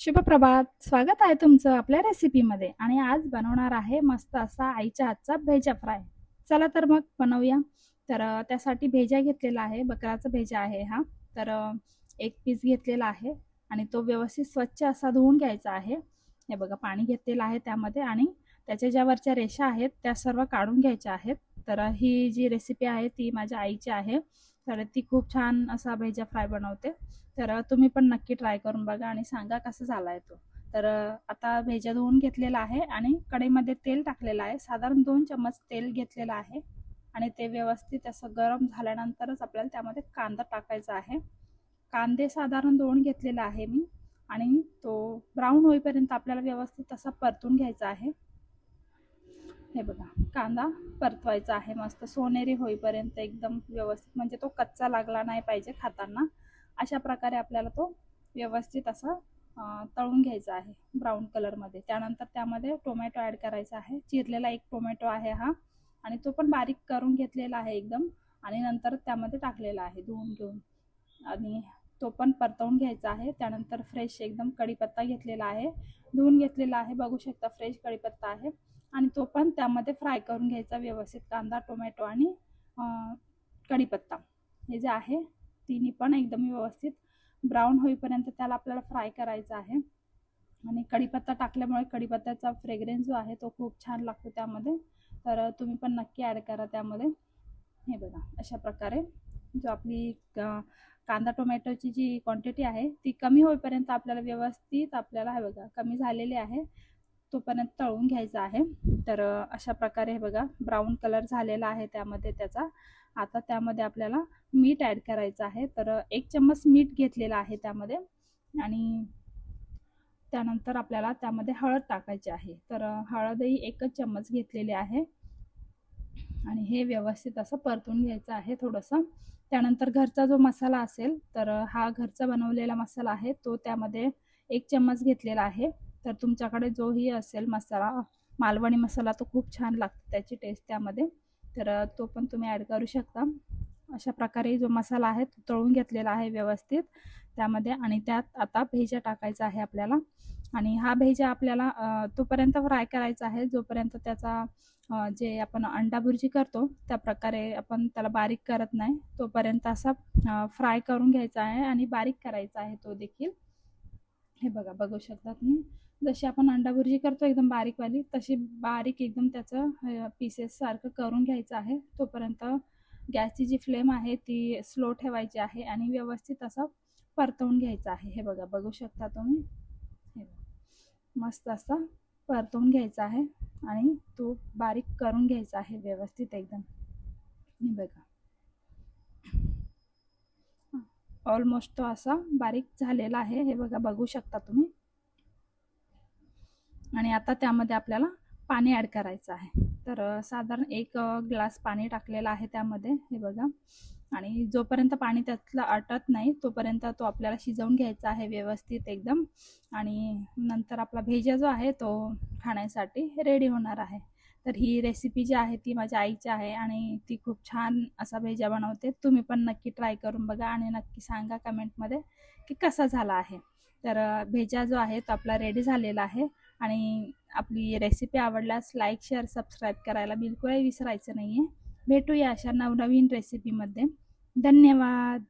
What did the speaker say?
शुभ प्रभात. स्वागत आहे तुमचं आपल्या रेसिपीमध्ये. आणि आज बनवणार आहे मस्त असा आईच्या हातचा भेजा फ्राय. चला तर मग बनवूया. तर त्यासाठी भेजा घेतलेला आहे, बकराचा भेजा आहे हा. तर एक पीस घेतलेला आहे आणि तो व्यवस्थित स्वच्छ असा धुवून घ्यायचा आहे. हे बघा, पाणी घेतलेलं आहे त्यामध्ये आणि त्याच्या ज्या वरच्या रेषा आहेत त्या सर्व काढून घ्यायच्या आहेत. तर ही जी रेसिपी आहे ती माझ्या आईची आहे. तर ती खूप छान असा भेजा फ्राय बनवते. तर तुम्ही पण नक्की ट्राय करून बघा आणि सांगा कसा झाला आहे तो. तर आता भेजा धुवून घेतलेला आहे आणि कढईमध्ये तेल टाकलेलं आहे. साधारण 2 चम्मच तेल घेतलेलं आहे आणि ते व्यवस्थित असं गरम झाल्यानंतरच आपल्याला त्यामध्ये कांदा टाकायचा आहे. कांदे साधारण 2 घेतलेला आहे मी आणि तो ब्राऊन होईपर्यंत आपल्याला व्यवस्थित असा परतून घ्यायचा आहे. हे बघा, कांदा परतवायचा आहे मस्त सोनेरी होईपर्यंत एकदम व्यवस्थित, म्हणजे तो कच्चा लागला नाही पाहिजे खाताना. अशा प्रकारे आपल्याला तो व्यवस्थित असा तळून घ्यायचा आहे ब्राऊन कलरमध्ये. त्यानंतर त्यामध्ये टोमॅटो ॲड करायचा आहे. चिरलेला एक टोमॅटो आहे हा आणि तो पण बारीक करून घेतलेला आहे एकदम, आणि नंतर त्यामध्ये टाकलेला आहे धुवून घेऊन, आणि तो पण परतवून घ्यायचा आहे. त्यानंतर फ्रेश एकदम कढीपत्ता घेतलेला आहे, धुवून घेतलेला आहे, बघू शकता फ्रेश कढीपत्ता आहे, आणि तो पण त्यामध्ये फ्राय करून घ्यायचा व्यवस्थित. कांदा, टोमॅटो आणि कढीपत्ता हे जे आहे तिन्ही पण एकदम व्यवस्थित ब्राऊन होईपर्यंत त्याला आपल्याला फ्राय करायचं आहे. आणि कढीपत्ता टाकल्यामुळे कढीपत्त्याचा फ्रेग्रन्स जो आहे तो खूप छान लागतो त्यामध्ये. तर तुम्ही पण नक्की ॲड करा त्यामध्ये. हे बघा, अशा प्रकारे जो आपली कांदा टोमॅटोची जी क्वांटिटी आहे ती कमी होईपर्यंत आपल्याला व्यवस्थित, आपल्याला हे बघा कमी झालेली आहे तोपर्यंत तळून घ्यायचा आहे. तर अशा प्रकारे हे बघा ब्राऊन कलर झालेला आहे त्यामध्ये त्याचा. आता त्यामध्ये आपल्याला मीठ ॲड करायचं आहे. तर 1 चम्मच मीठ घेतलेला आहे त्यामध्ये, आणि त्यानंतर आपल्याला त्यामध्ये हळद टाकायची आहे. तर हळदही 1 चम्मच घेतलेली आहे आणि हे व्यवस्थित असं परतून घ्यायचं आहे थोडंसं. त्यानंतर घरचा जो मसाला असेल, तर हा घरचा बनवलेला मसाला आहे तो त्यामध्ये 1 चम्मच घेतलेला आहे. तर तुमच्याकडे जोही असेल मसाला, मालवणी मसाला, तो खूप छान लागतो त्याची टेस्ट त्यामध्ये, तर तो पण तुम्ही ॲड करू शकता. अशा प्रकारे जो मसाला आहे तो तळून घेतलेला आहे व्यवस्थित त्यामध्ये, आणि त्यात आता भेजा टाकायचा आहे आपल्याला. आणि हा भेजा आपल्याला तोपर्यंत फ्राय करायचा आहे जोपर्यंत त्याचा जे आपण अंडा भुर्जी करतो त्या प्रकारे आपण त्याला बारीक करत नाही, तोपर्यंत असा फ्राय करून घ्यायचा आहे आणि बारीक करायचा आहे तो देखील. हे बघा, बघू शकता तुम्ही, जशी आपण अंडा भुर्जी करतो एकदम बारीकवाली, तशी बारीक एकदम त्याचं पीसेस सारखं करून घ्यायचं आहे. तोपर्यंत गॅसची जी फ्लेम आहे ती स्लो ठेवायची आहे आणि व्यवस्थित असं परतवून घ्यायचं आहे. हे बघा, बघू शकता तुम्ही, हे मस्त असं परतवून घ्यायचा आहे आणि तो बारीक करून घ्यायचा आहे व्यवस्थित एकदम. हे बघा, ऑलमोस्ट तो असा बारीक झालेला आहे. हे बघा, बघू शकता तुम्ही. आणि आता त्यामध्ये आपल्याला पाणी ॲड करायचं आहे. तर साधारण 1 ग्लास पाणी टाकलेलं आहे त्यामध्ये. हे बघा, आणि जोपर्यंत पाणी त्यातलं आटत नाही तोपर्यंत तो आपल्याला शिजवून घ्यायचा आहे व्यवस्थित एकदम, आणि नंतर आपला भेजा जो आहे तो खाण्यासाठी रेडी होणार आहे. तर ही रेसिपी जी आहे ती माझ्या आईची आहे आणि ती खूप छान असा भेजा बनवते. तुम्ही पण नक्की ट्राय करून बघा आणि नक्की सांगा कमेंटमध्ये की कसा झाला आहे. तर भेजा जो आहे तो आपला रेडी झालेला आहे. आणि आपली रेसिपी आवडल्यास लाईक, शेअर, सबस्क्राईब करायला बिलकुलही विसरायचं नाही आहे. भेटूया अशा नवनवीन रेसिपीमध्ये. धन्यवाद.